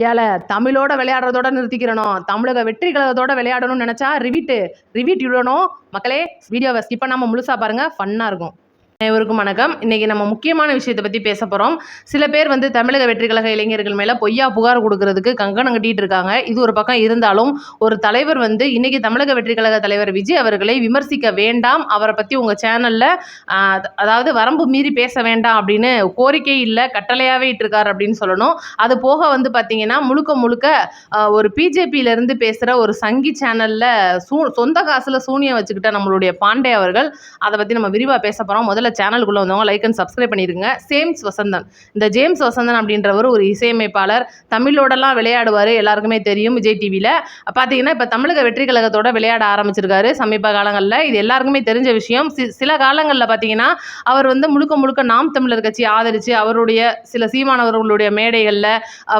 ஏல தமிழோட விளையாடுறதோட நிறுத்திக்கிறணும். தமிழக வெற்றி கழகத்தோட விளையாடணும்னு நினைச்சா ரிவீட் விடணும். மக்களே, வீடியோவை ஸ்கிப் பண்ணாம முழுசா பாருங்க, ஃபன்னா இருக்கும். அனைவருக்கும் வணக்கம். இன்னைக்கு நம்ம முக்கியமான விஷயத்தை பற்றி பேச போகிறோம். சில பேர் தமிழக வெற்றி கழக இளைஞர்கள் மேலே பொய்யா புகார் கொடுக்கறதுக்கு கங்கணம் கட்டிட்டு இருக்காங்க. இது ஒரு பக்கம் இருந்தாலும், ஒரு தலைவர் இன்னைக்கு தமிழக வெற்றி கழக தலைவர் விஜய் அவர்களை விமர்சிக்க வேண்டாம், அவரை பற்றி உங்கள் சேனலில் அதாவது வரம்பு மீறி பேச வேண்டாம் அப்படின்னு கோரிக்கை இல்லை, கட்டளையாகவே இட்டிருக்காரு அப்படின்னு சொல்லணும். அது போக பார்த்தீங்கன்னா முழுக்க ஒரு பிஜேபியிலேருந்து பேசுகிற ஒரு சங்கி சேனலில் சொந்த காசில் சூனியம் வச்சுக்கிட்ட நம்மளுடைய பாண்டே அவர்கள், அதை பற்றி நம்ம விரிவாக பேச போகிறோம். முதல்ல சேனலுக்குள்ளே வந்தவங்க லைக் அண்ட் சப்ஸ்கிரைப் பண்ணிடுங்க. ஜேம்ஸ் வசந்தன், இந்த ஜேம்ஸ் வசந்தன் அப்படின்றவர் ஒரு இசையமைப்பாளர். தமிழோடலாம் விளையாடுவார், எல்லாருக்குமே தெரியும். விஜய் டிவியில் பார்த்தீங்கன்னா இப்போ தமிழக வெற்றி கழகத்தோட விளையாட ஆரம்பிச்சிருக்காரு சமீப காலங்களில். இது எல்லாருக்குமே தெரிஞ்ச விஷயம். சில காலங்களில் பார்த்தீங்கன்னா அவர் முழுக்க நாம் தமிழர் கட்சி ஆதரித்து அவருடைய சில சீமானவர்களுடைய மேடைகளில்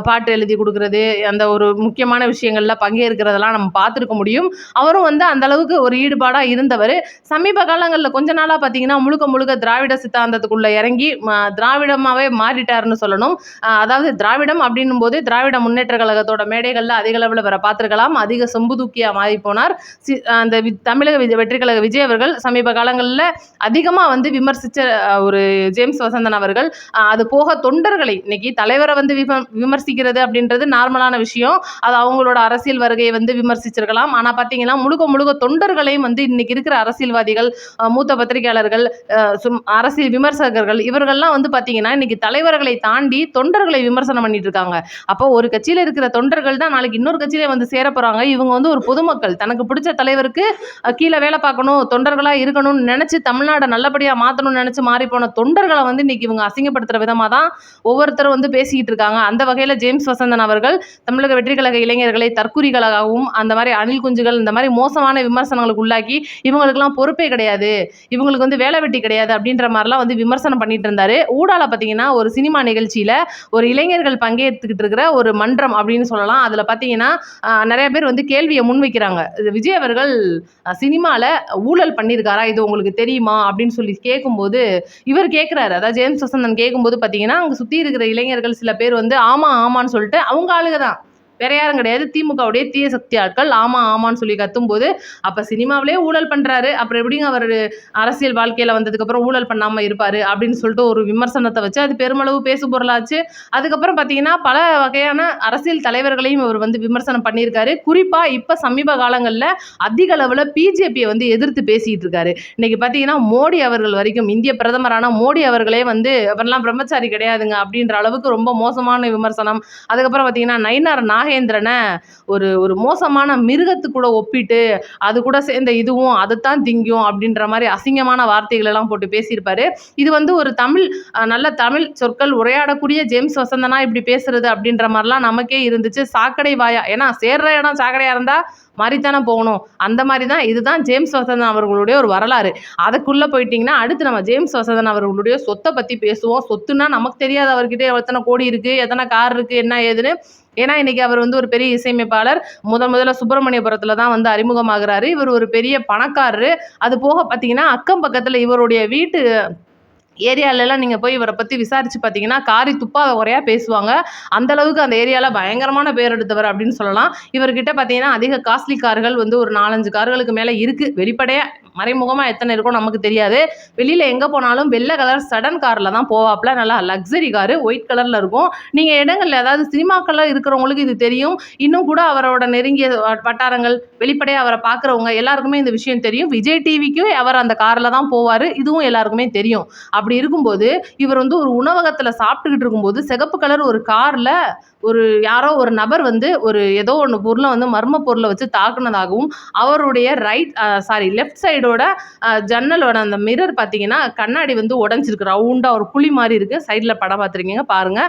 பாட்டு எழுதி கொடுக்கறது, அந்த ஒரு முக்கியமான விஷயங்களில் பங்கேற்கிறதெல்லாம் நம்ம பார்த்துருக்க முடியும். அவரும் அந்த அளவுக்கு ஒரு ஈடுபாடாக இருந்தவர். சமீப காலங்களில் கொஞ்ச நாளாக பார்த்தீங்கன்னா முழுக்க திராவிட சித்தாந்தத்துக்குள்ள இறங்கி திராவிடமாவே மாறிட்டாருன்னு சொல்லணும். அதாவது திராவிடம் அப்படின்னும் போது திராவிட முன்னேற்ற கழகத்தோட மேடைகள்ல அதிக அளவில் வர பார்த்திருக்கலாம். அதிக செம்புதூக்கியா மாறி போனார். அந்த தமிழக வெற்றி கழக விஜய் அவர்கள் சமீப காலங்களில் அதிகமா விமர்சிச்ச ஒரு ஜேம்ஸ் வசந்தன் அவர்கள். அது போக தொண்டர்களை, இன்னைக்கு தலைவரை விமர்சிக்கிறது அப்படின்றது நார்மலான விஷயம். அது அவங்களோட அரசியல் வருகையை விமர்சிச்சிருக்கலாம். ஆனா பாத்தீங்கன்னா முழுக்க தொண்டர்களையும் இன்னைக்கு இருக்கிற அரசியல்வாதிகள், மூத்த பத்திரிகையாளர்கள், அரசியல் விமர்சகர்கள், இவர்கள்லாம் பார்த்தீங்கன்னா இன்னைக்கு தலைவர்களை தாண்டி தொண்டர்களை விமர்சனம் பண்ணிட்டு இருக்காங்க. அப்போ ஒரு கட்சியில இருக்கிற தொண்டர்கள் தான் நாளைக்கு இன்னொரு கட்சியில சேர போறாங்க. இவங்க ஒரு பொதுமக்கள், தனக்கு பிடிச்ச தலைவருக்கு கீழே வேலை பார்க்கணும், தொண்டர்களா இருக்கணும்னு நினைச்சு தமிழ்நாடை நல்லபடியா மாற்றணும்னு நினைச்சு மாறி போன தொண்டர்களை இன்னைக்கு இவங்க அசிங்கப்படுத்துற விதமா தான் ஒவ்வொருத்தரும் பேசிக்கிட்டு இருக்காங்க. அந்த வகையில ஜேம்ஸ் வசந்தன் அவர்கள் தமிழக வெற்றி கழக இளைஞர்களை தற்குறிகளாகவும், அந்த மாதிரி அணில் குஞ்சுகள், இந்த மாதிரி மோசமான விமர்சனங்களுக்கு உள்ளாக்கி இவங்களுக்கெல்லாம் பொறுப்பே கிடையாது, இவங்களுக்கு வேலை வெட்டி கிடையாது அப்படின்ற மாதிரிலாம் விமர்சனம் பண்ணிட்டு இருந்தாரு. ஊடால பார்த்தீங்கன்னா ஒரு சினிமா நிகழ்ச்சியில ஒரு இளைஞர்கள் பங்கேற்றுக்கிட்டு இருக்கிற ஒரு மன்றம் அப்படின்னு சொல்லலாம். அதுல பார்த்தீங்கன்னா நிறைய பேர் கேள்வியை முன்வைக்கிறாங்க. விஜய் அவர்கள் சினிமால ஊழல் பண்ணியிருக்காரா, இது உங்களுக்கு தெரியுமா அப்படின்னு சொல்லி கேட்கும்போது இவர் கேட்கிறாரு. அதாவது ஜேம்ஸ் வசந்தன் கேட்கும்போது பார்த்தீங்கன்னா அங்க சுத்தி இருக்கிற இளைஞர்கள் சில பேர் ஆமான்னு சொல்லிட்டு அவங்க ஆளுக தான், வேற யாரும் கிடையாது, திமுகவுடைய தீய சக்தி ஆட்கள் ஆமான்னு சொல்லி கத்தும்போது, அப்ப சினிமாவிலே ஊழல் பண்றாரு, அப்புறம் எப்படிங்க அவர் அரசியல் வாழ்க்கையில வந்ததுக்கு அப்புறம் ஊழல் பண்ணாம இருப்பாரு அப்படின்னு சொல்லிட்டு ஒரு விமர்சனத்தை வச்சு அது பெருமளவு பேசு பொருளாச்சு. அதுக்கப்புறம் பாத்தீங்கன்னா பல வகையான அரசியல் தலைவர்களையும் அவர் விமர்சனம் பண்ணியிருக்காரு. குறிப்பா இப்ப சமீப காலங்கள்ல அதிக அளவுல பிஜேபியை எதிர்த்து பேசிட்டு இருக்காரு. இன்னைக்கு பாத்தீங்கன்னா மோடி அவர்கள் வரைக்கும், இந்திய பிரதமரான மோடி அவர்களே அவரெல்லாம் பிரம்மச்சாரி கிடையாதுங்க அப்படின்ற அளவுக்கு ரொம்ப மோசமான விமர்சனம். அதுக்கப்புறம் பாத்தீங்கன்னா நயினார் நாகேந்திரனை ஒரு மோசமான மிருகத்து கூட ஒப்பிட்டு அது கூட சேர்ந்த இதுவும் அதைத்தான் திங்கும் அப்படின்ற மாதிரி அசிங்கமான வார்த்தைகள் எல்லாம் போட்டு பேசியிருப்பாரு. இது ஒரு நல்ல தமிழ் சொற்கள் உரையாடக்கூடிய ஜேம்ஸ் வசந்தனா இப்படி பேசுறது அப்படின்ற மாதிரிலாம் நமக்கே இருந்துச்சு. சாக்கடை வாயா, ஏன்னா சேர்ற இடம் சாக்கடையா இருந்தா மாறித்தானே போகணும். அந்த மாதிரி தான் இதுதான் ஜேம்ஸ் வசந்தன் அவர்களுடைய ஒரு வரலாறு. அதுக்குள்ள போயிட்டீங்கன்னா அடுத்து நம்ம ஜேம்ஸ் வசந்தன் அவர்களுடைய சொத்தை பத்தி பேசுவோம். சொத்துன்னா நமக்கு தெரியாது அவர்கிட்ட எத்தனை கோடி இருக்கு, எத்தனை கார் இருக்கு, என்ன ஏதுன்னு. ஏன்னா இன்னைக்கு அவர் ஒரு பெரிய இசையமைப்பாளர். முதல்ல சுப்பிரமணியபுரத்துல தான் அறிமுகமாகிறாரு. இவர் ஒரு பெரிய பணக்காரரு. அது போக பார்த்தீங்கன்னா அக்கம் பக்கத்துல இவருடைய வீட்டு ஏரியாலெல்லாம் நீங்கள் போய் இவரை பற்றி விசாரித்து பார்த்தீங்கன்னா காரி துப்பாத குறையா பேசுவாங்க. அந்த அளவுக்கு அந்த ஏரியாவில் பயங்கரமான பேர் எடுத்தவர் அப்படின்னு சொல்லலாம். இவர்கிட்ட பார்த்தீங்கன்னா அதிக காஸ்ட்லி கார்கள் ஒரு 4-5 கார்களுக்கு மேலே இருக்குது. வெளிப்படையாக மறைமுகமாக எத்தனை இருக்கும் நமக்கு தெரியாது. வெளியில் எங்கே போனாலும் வெள்ளை கலர் சடன் காரில் தான் போவாப்பில். நல்லா லக்ஸரி காரு, ஒயிட் கலரில் இருக்கும். நீங்கள் இடங்களில் அதாவது சினிமாக்களில் இருக்கிறவங்களுக்கு இது தெரியும். இன்னும் கூட அவரோட நெருங்கிய வட்டாரங்கள், வெளிப்படையாக அவரை பார்க்குறவங்க எல்லாருக்குமே இந்த விஷயம் தெரியும். விஜய் டிவிக்கும் அவர் அந்த காரில் தான் போவார், இதுவும் எல்லாருக்குமே தெரியும். அப்படி இருக்கும்போது இவர் ஒரு உணவகத்தில் சாப்பிட்டுக்கிட்டு இருக்கும்போது சிகப்பு கலர் ஒரு காரில் யாரோ ஒரு நபர் ஒரு ஏதோ ஒன்று பொருளை மர்ம பொருளை வச்சு தாக்குனதாகவும், அவருடைய லெஃப்ட் சைடோட ஜன்னலோட அந்த மிரர் பார்த்தீங்கன்னா கண்ணாடி உடஞ்சிருக்கு, ரவுண்டாக ஒரு குழி மாதிரி இருக்குது. சைடில் படம் பார்த்துருக்கீங்க பாருங்க.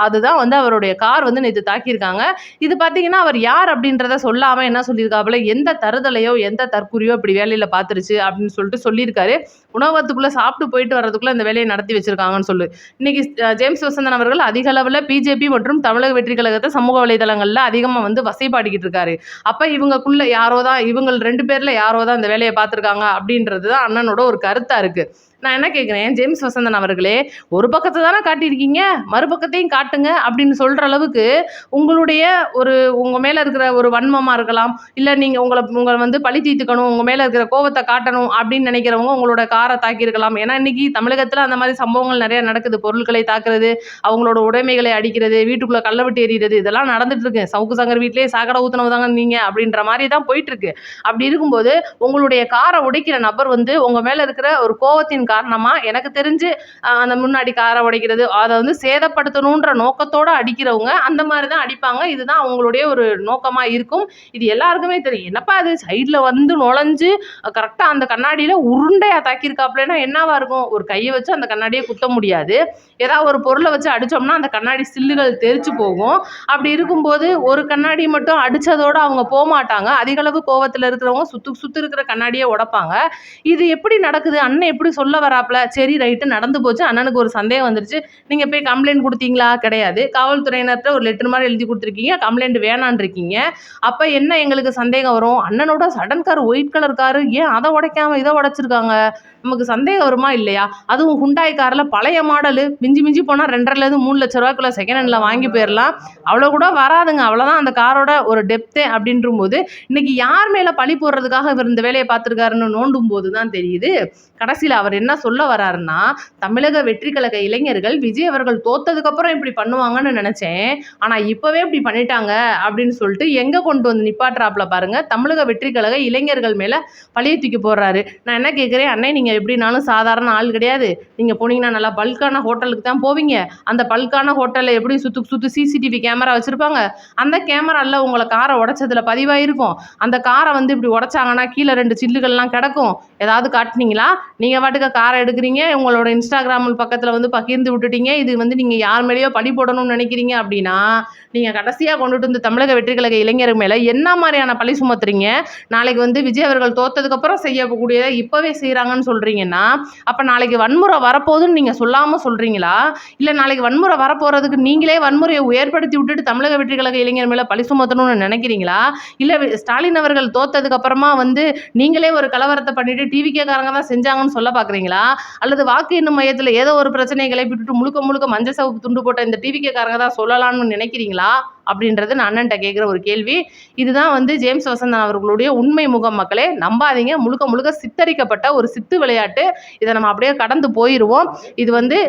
அதுதான் அவருடைய கார் நேற்று தாக்கியிருக்காங்க. இது பார்த்தீங்கன்னா அவர் யார் அப்படின்றத சொல்லாமல் என்ன சொல்லியிருக்காப்புல, எந்த தருதலையோ எந்த தற்குறியோ இப்படி வேலையில் பார்த்துருச்சு அப்படின்னு சொல்லிட்டு சொல்லியிருக்காரு. உணவகத்துக்குள்ளே சாப்பிட்டு போயிட்டு வர்றதுக்குள்ளே இந்த வேலையை நடத்தி வச்சிருக்காங்கன்னு சொல்லு. இன்னைக்கு ஜேம்ஸ் வசந்தன் அவர்கள் அதிக அளவில் பிஜேபி மற்றும் தமிழக வெற்றி கழகத்தை சமூக வலைதளங்கள்ல அதிகமாக வசைப்பாடிக்கிட்டு இருக்காரு. அப்ப இவங்க 2 பேர்ல யாரோ தான் இந்த வேலையை பார்த்துருக்காங்க அப்படின்றது தான் அண்ணனோட ஒரு கருத்தா இருக்கு. நான் என்ன கேட்குறேன், ஜேம்ஸ் வசந்தன் அவர்களே, ஒரு பக்கத்தை தானே காட்டியிருக்கீங்க, மறுபக்கத்தையும் காட்டுங்க அப்படின்னு சொல்கிற அளவுக்கு உங்களுடைய உங்கள் மேலே இருக்கிற ஒரு வன்மமாக இருக்கலாம், இல்லை நீங்கள் உங்களை வந்து பழி தீர்த்துக்கணும், உங்கள் மேலே இருக்கிற கோவத்தை காட்டணும் அப்படின்னு நினைக்கிறவங்க உங்களோட காரை தாக்கியிருக்கலாம். ஏன்னா இன்னைக்கு தமிழகத்தில் அந்த மாதிரி சம்பவங்கள் நிறைய நடக்குது. பொருட்களை தாக்குறது, அவங்களோட உடைமைகளை அடிக்கிறது, வீட்டுக்குள்ளே கள்ள விட்டு எறிகிறது, இதெல்லாம் நடந்துட்டு இருக்கு. சவுக்கு சங்கர் வீட்டிலேயே சாக்கடை ஊற்றுனவு தாங்க நீங்கள் அப்படின்ற மாதிரி தான் போயிட்டு இருக்கு. அப்படி இருக்கும்போது உங்களுடைய காரை உடைக்கிற நபர் வந்து உங்கள் மேலே இருக்கிற ஒரு கோவத்தின் காரணமா எனக்கு தெரிஞ்சு அந்த முன்னாடி காரை உடைக்கிறது, அதை வந்து சேதப்படுத்தணுன்ற நோக்கத்தோட அடிக்கிறவங்க அந்த மாதிரி தான் அடிப்பாங்க. இதுதான் அவங்களுடைய ஒரு நோக்கமா இருக்கும். இது எல்லாருக்குமே தெரியும். என்னப்பா அது சைடில் வந்து நுழைஞ்சு கரெக்டாக அந்த கண்ணாடியில் உருண்டையா தாக்கியிருக்காப்லன்னா என்னவா இருக்கும்? ஒரு கையை வச்சு அந்த கண்ணாடியை குத்த முடியாது. ஏதாவது ஒரு பொருளை வச்சு அடித்தோம்னா அந்த கண்ணாடி சில்லுகள் தெரிச்சு போகும். அப்படி இருக்கும்போது ஒரு கண்ணாடி மட்டும் அடித்ததோடு அவங்க போகமாட்டாங்க. அதிகளவு கோவத்தில் இருக்கிறவங்க சுற்றி இருக்கிற கண்ணாடியை உடைப்பாங்க. இது எப்படி நடக்குது? அண்ணன் எப்படி சொல்ல வராப்புல? சரி ரைட்டு, நடந்து போச்சு. அண்ணனுக்கு ஒரு சந்தேகம் வந்துருச்சு. நீங்கள் போய் கம்ப்ளைண்ட் கொடுத்தீங்களா? கிடையாது. காவல்துறையினர்கிட்ட ஒரு லெட்டர் மாதிரி எழுதி கொடுத்துருக்கீங்க, கம்ப்ளைண்ட் வேணான்னு இருக்கீங்க. அப்போ என்ன எங்களுக்கு சந்தேகம் வரும்? அண்ணனோட sudden car, white colour car, ஏன் அதை உடைக்காம இதை உடைச்சிருக்காங்க? நமக்கு சந்தேகம் வருமா இல்லையா? அதுவும் ஹுண்டாய் காரில் பழைய மாடலு, மிஞ்சி மிஞ்சி போனால் 2.5 3 லட்ச ரூபாய்க்குள்ள செகண்ட் ஹேண்டில் வாங்கி போயிடலாம். அவ்வளோ கூட வராதுங்க. அவ்வளோதான் அந்த காரோட ஒரு டெப்த்தே. அப்படின்ற போது இன்னைக்கு யார் மேலே பழி போடுறதுக்காக இவர் இந்த வேலையை பார்த்துருக்காருன்னு நோண்டும் போது தான் தெரியுது. கடைசியில் அவர் என்ன சொல்ல வர்றாருன்னா, தமிழக வெற்றி கழக இளைஞர்கள் விஜய் அவர்கள் தோத்ததுக்கப்புறம் இப்படி பண்ணுவாங்கன்னு நினச்சேன், ஆனால் இப்போவே இப்படி பண்ணிட்டாங்க அப்படின்னு சொல்லிட்டு எங்கே கொண்டு வந்து நிப்பாட்டுறாப்புல பாருங்க. தமிழக வெற்றி கழக இளைஞர்கள் மேலே பழிய தூக்கி போடுறாரு. நான் என்ன கேட்குறேன், அண்ணே நீங்கள் எப்படினாலும் சாதாரண ஆள் கிடையாது. நீங்கள் போனீங்கன்னா நல்லா பல்கான ஹோட்டலுக்கு தான் போவீங்க. அந்த பல்கான ஹோட்டலில் எப்படி சுற்றி சிசிடிவி கேமரா வச்சுருப்பாங்க. அந்த கேமராவில் உங்களை காரை உடைச்சதில் பதிவாயிருக்கும். அந்த காரை வந்து இப்படி உடைச்சாங்கன்னா கீழே 2 சில்லுகள்லாம் கிடக்கும். ஏதாவது காட்டினீங்களா? நீங்கள் பாட்டுக்கு காரை எடுக்கிறீங்க, உங்களோட இன்ஸ்டாகிராம் பக்கத்தில் வந்து பகிர்ந்து விட்டுட்டீங்க. இது வந்து நீங்கள் யார் மேலேயோ பழி போடணும்னு நினைக்கிறீங்க அப்படின்னா, நீங்கள் கடைசியாக கொண்டுட்டு வந்து தமிழக வெற்றி கழக இளைஞர் மேலே என்ன மாதிரியான பழி சுமத்துறீங்க? நாளைக்கு வந்து விஜய் அவர்கள் தோத்ததுக்கப்புறம் செய்யக்கூடியதை இப்போவே செய்கிறாங்கன்னு சொல்கிறீங்கன்னா, அப்போ நாளைக்கு வன்முறை வரப்போகுதுன்னு நீங்கள் சொல்லாமல் சொல்கிறீங்களா? இல்லை நாளைக்கு வன்முறை வரப்போகிறதுக்கு நீங்களே வன்முறையை ஏற்படுத்தி விட்டுட்டு தமிழக வெற்றி கழக இளைஞர் மேலே பழி சுமத்தணும்னு நினைக்கிறீங்களா? இல்லை ஸ்டாலின் அவர்கள் தோத்ததுக்கு அப்புறமா வந்து நீங்களே ஒரு கலவரத்தை பண்ணிட்டு டிவிகே காரங்க தான் செஞ்சாங்கன்னு சொல்ல பார்க்குறீங்களா? அல்லது வாக்கு எண்ணும் மையத்தில் ஏதோ ஒரு பிரச்சனையை கிளப்பிட்டு முழுக்க மஞ்சள் சிவப்பு துண்டு போட்ட இந்த டிவிகே காரங்க தான் சொல்லலாம்னு நினைக்கிறீங்களா அப்படின்றது நான் அண்ணன்ட்ட கேட்குற ஒரு கேள்வி. இதுதான் வந்து ஜேம்ஸ் வசந்தன் அவர்களுடைய உண்மை முகம். மக்களே நம்பாதீங்க. முழுக்க சித்தரிக்கப்பட்ட ஒரு சித்து விளையாட்டு. இதை நம்ம அப்படியே கடந்து போயிடுவோம். இது வந்து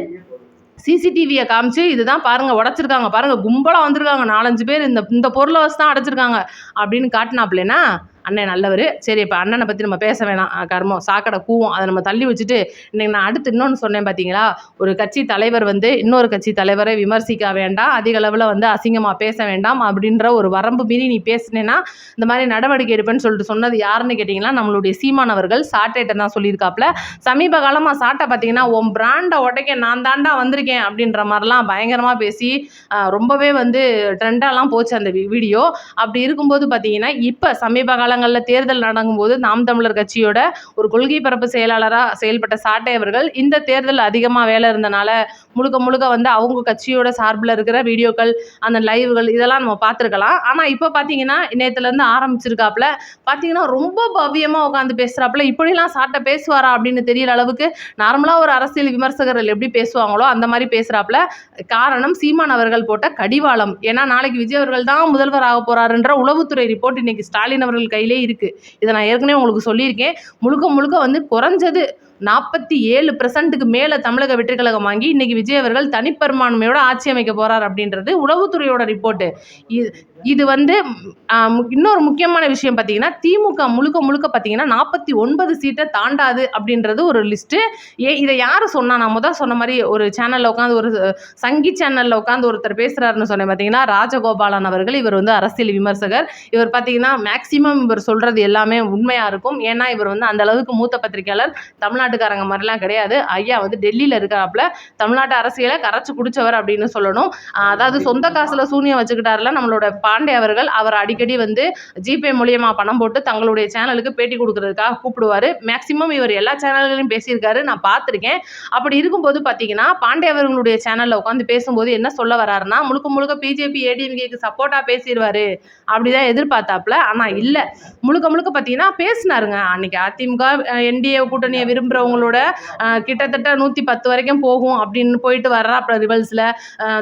சிசிடிவியை காமிச்சு இதுதான் பாருங்கள் உடைச்சிருக்காங்க, பாருங்கள் கும்பலாக வந்திருக்காங்க 4-5 பேர், இந்த பொருளை வச்சு தான் அடைச்சிருக்காங்க அப்படின்னு காட்டினாப்லேனா அண்ணன் நல்லவர். சரி, இப்போ அண்ணனை பற்றி நம்ம பேச வேணாம், கர்மம் சாக்கடை கூவும், அதை நம்ம தள்ளி வச்சுட்டு இன்றைக்கி நான் அடுத்து இன்னொன்று சொன்னேன் பார்த்தீங்களா, ஒரு கட்சி தலைவர் வந்து இன்னொரு கட்சி தலைவரை விமர்சிக்க வேண்டாம், அதிக அளவில் வந்து அசிங்கமாக பேச வேண்டாம் அப்படின்ற ஒரு வரம்பு மீறி நீ பேசினேன்னா இந்த மாதிரி நடவடிக்கை எடுப்பேன்னு சொல்லிட்டு சொன்னது யாருன்னு கேட்டிங்கன்னா நம்மளுடைய சீமான் அவர்கள். சாட்டைட்ட தான் சொல்லியிருக்காப்புல. சமீப காலமாக சாட்டை பார்த்தீங்கன்னா உன் பிராண்டை உடைக்க நான் தாண்டா வந்திருக்கேன் அப்படின்ற மாதிரிலாம் பயங்கரமாக பேசி ரொம்பவே வந்து ட்ரெண்டாலாம் போச்சு அந்த வீடியோ. அப்படி இருக்கும்போது பார்த்தீங்கன்னா இப்போ சமீப காலங்களில் தேர்தல் நடக்கும்போது நாம் தமிழர் கட்சியோட ஒரு கொள்கை பரப்பு செயலாளராக செயல்பட்ட சாட்டை அவர்கள் இந்த தேர்தல் அதிகமாக வேலை இருந்தனால முழுக்க வந்து அவங்க கட்சியோட சார்பில் இருக்கிற வீடியோக்கள், அந்த லைவ்கள் இதெல்லாம் நம்ம பார்த்துருக்கலாம். ஆனால் இப்போ பார்த்தீங்கன்னா நேற்றுலேருந்து ஆரம்பிச்சிருக்காப்புல. பார்த்தீங்கன்னா ரொம்ப பவ்யமாக உட்காந்து பேசுகிறாப்புல. இப்படிலாம் சாட்டை பேசுவாரா அப்படின்னு தெரியற அளவுக்கு நார்மலாக ஒரு அரசியல் விமர்சகர்கள் எப்படி பேசுவாங்களோ அந்த மாதிரி பேசுகிறாப்புல. காரணம் சீமான் அவர்கள் போட்ட கடிவாளம். ஏன்னா நாளைக்கு விஜய் அவர்கள் தான் முதல்வர் ஆக போகிறாருன்ற உளவுத்துறை ரிப்போர்ட் இன்னைக்கு ஸ்டாலின் அவர்கள் கையிலே இருக்குது. இதை நான் ஏற்கனவே உங்களுக்கு சொல்லியிருக்கேன். முழுக்க வந்து குறைஞ்சது 47% மேலே தமிழக வெற்றி கழகம் வாங்கி இன்னைக்கு விஜய் அவர்கள் தனிப்பெரும்பான்மையோட ஆட்சி அமைக்க போகிறார் அப்படின்றது உளவுத்துறையோட ரிப்போர்ட்டு. இது வந்து இன்னொரு முக்கியமான விஷயம் பார்த்தீங்கன்னா திமுக முழுக்க பார்த்தீங்கன்னா 49 சீட்டை தாண்டாது அப்படின்றது ஒரு லிஸ்ட்டு. இதை யார் சொன்னா? நான் முதல் சொன்ன மாதிரி ஒரு சேனலில் உட்காந்து ஒரு சங்கி சேனலில் உட்காந்து ஒருத்தர் பேசுகிறாருன்னு சொன்னேன் பார்த்தீங்கன்னா, ராஜகோபாலன் அவர்கள். இவர் வந்து அரசியல் விமர்சகர். இவர் பார்த்தீங்கன்னா மேக்சிமம் இவர் சொல்கிறது எல்லாமே உண்மையாக இருக்கும். ஏன்னா இவர் வந்து அந்த அளவுக்கு மூத்த பத்திரிகையாளர், தமிழ்நாட்டுக்காரங்க மாதிரிலாம் கிடையாது. ஐயா வந்து டெல்லியில் இருக்கிறாப்புல, தமிழ்நாட்டு அரசியலை கரைச்சி குடிச்சவர் அப்படின்னு சொல்லணும். அதாவது சொந்த காசில் சூனியம் வச்சுக்கிட்டாருல நம்மளோட பாண்டே அவர்கள் அவர் அடிக்கடி வந்து ஜிபே மூலியமா பணம் போட்டு தங்களுடைய சேனலுக்கு பேட்டி கொடுக்கறதுக்காக கூப்பிடுவாரு. மேக்சிமம் இவர் எல்லா சேனல்களையும் பேசியிருக்காரு, நான் பார்த்துருக்கேன். அப்படி இருக்கும்போது பார்த்தீங்கன்னா பாண்டே அவர்களுடைய சேனல்ல உட்காந்து பேசும்போது என்ன சொல்ல வராருன்னா, முழுக்க முழுக்க பிஜேபி ஏடிஎம்கேக்கு சப்போர்ட்டா பேசிடுவாரு அப்படிதான் எதிர்பார்த்தாப்புல. ஆனா இல்ல, முழுக்க முழுக்க பார்த்தீங்கன்னா பேசினாருங்க. அன்னைக்கு அதிமுக என்டிஏ கூட்டணியை விரும்புறவங்களோட கிட்டத்தட்ட 110 வரைக்கும் போகும் அப்படின்னு போயிட்டு வர்றாப்புல ரிவல்ஸ்ல.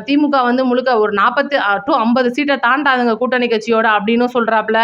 திமுக வந்து முழுக்க ஒரு 40 to 50 சீட்டை தாண்டாதுங்க கூட்டணி கட்சியோட அப்படின்னு சொல்றாப்புல.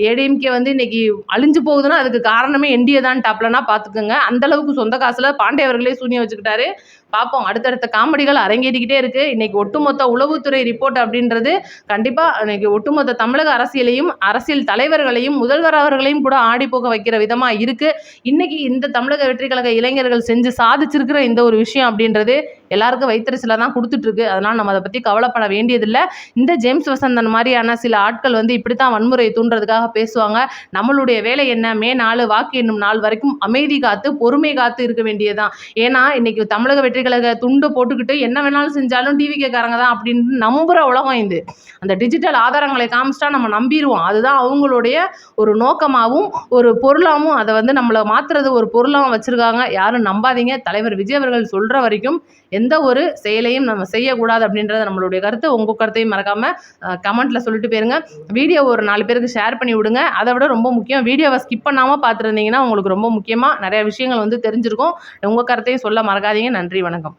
ஏடிஎம்கே வந்து இன்னைக்கு அழிஞ்சு போகுதுன்னா அதுக்கு காரணமே என்டிஏ தான் டாப்லனா பார்த்துக்கோங்க. அந்த அளவுக்கு சொந்த காசுல பாண்டே அவர்களே சூனியம் வச்சுக்கிட்டாரு. பார்ப்போம், அடுத்தடுத்த காமெடிகள் அரங்கேறிக்கிட்டே இருக்கு. இன்னைக்கு ஒட்டுமொத்த உளவுத்துறை ரிப்போர்ட் அப்படின்றது கண்டிப்பா இன்னைக்கு ஒட்டுமொத்த தமிழக அரசியலையும் அரசியல் தலைவர்களையும் முதல்வர் அவர்களையும் கூட ஆடி போக வைக்கிற விதமா இருக்கு. இன்னைக்கு இந்த தமிழக வெற்றி கழக இளைஞர்கள் செஞ்சு சாதிச்சிருக்கிற இந்த ஒரு விஷயம் அப்படின்றது எல்லாருக்கும் வைத்தறிச்சல தான் கொடுத்துட்டு இருக்கு. அதனால நம்ம அதை பத்தி கவலைப்பட வேண்டியதில்லை. இந்த ஜேம்ஸ் வசந்தன் மாதிரியான சில ஆட்கள் வந்து இப்படித்தான் வன்முறையை தூண்டுறதுக்காக பேசுவாங்க. நம்மளுடைய வேலை என்ன, மே 4 வாக்கு எண்ணும் நாள் வரைக்கும் அமைதி காத்து பொறுமை காத்து இருக்க வேண்டியதுதான். ஏன்னா இன்னைக்கு தமிழக வெற்றி கழக துண்டு போட்டுக்கிட்டு என்ன வேணாலும் செஞ்சாலும் டிவி கேட்காரங்க தான் அப்படின்னு நம்புற உலகம் இது. அந்த டிஜிட்டல் ஆதாரங்களை காமிச்சிட்டா நம்ம நம்பிடுவோம். அதுதான் அவங்களுடைய ஒரு நோக்கமாகவும் ஒரு பொருளாகவும் அதை வந்து நம்மளை மாத்துறது ஒரு பொருளாகவும் வச்சிருக்காங்க. யாரும் நம்பாதீங்க. தலைவர் விஜய் அவர்கள் சொல்ற வரைக்கும் எந்த ஒரு செயலையும் நம்ம செய்யக்கூடாது அப்படின்றது நம்மளுடைய கருத்து. உங்கள் கருத்தையும் மறக்காம கமெண்ட்ல சொல்லிட்டு போயிருங்க. வீடியோ ஒரு 4 பேருக்கு ஷேர் பண்ணி விடுங்க. அதை விட ரொம்ப முக்கியம், வீடியோவை ஸ்கிப் பண்ணாமல் பார்த்துருந்தீங்கன்னா உங்களுக்கு ரொம்ப முக்கியமாக நிறைய விஷயங்கள் வந்து தெரிஞ்சிருக்கும். உங்கள் கருத்தையும் சொல்ல மறக்காதீங்க. நன்றி, வணக்கம்.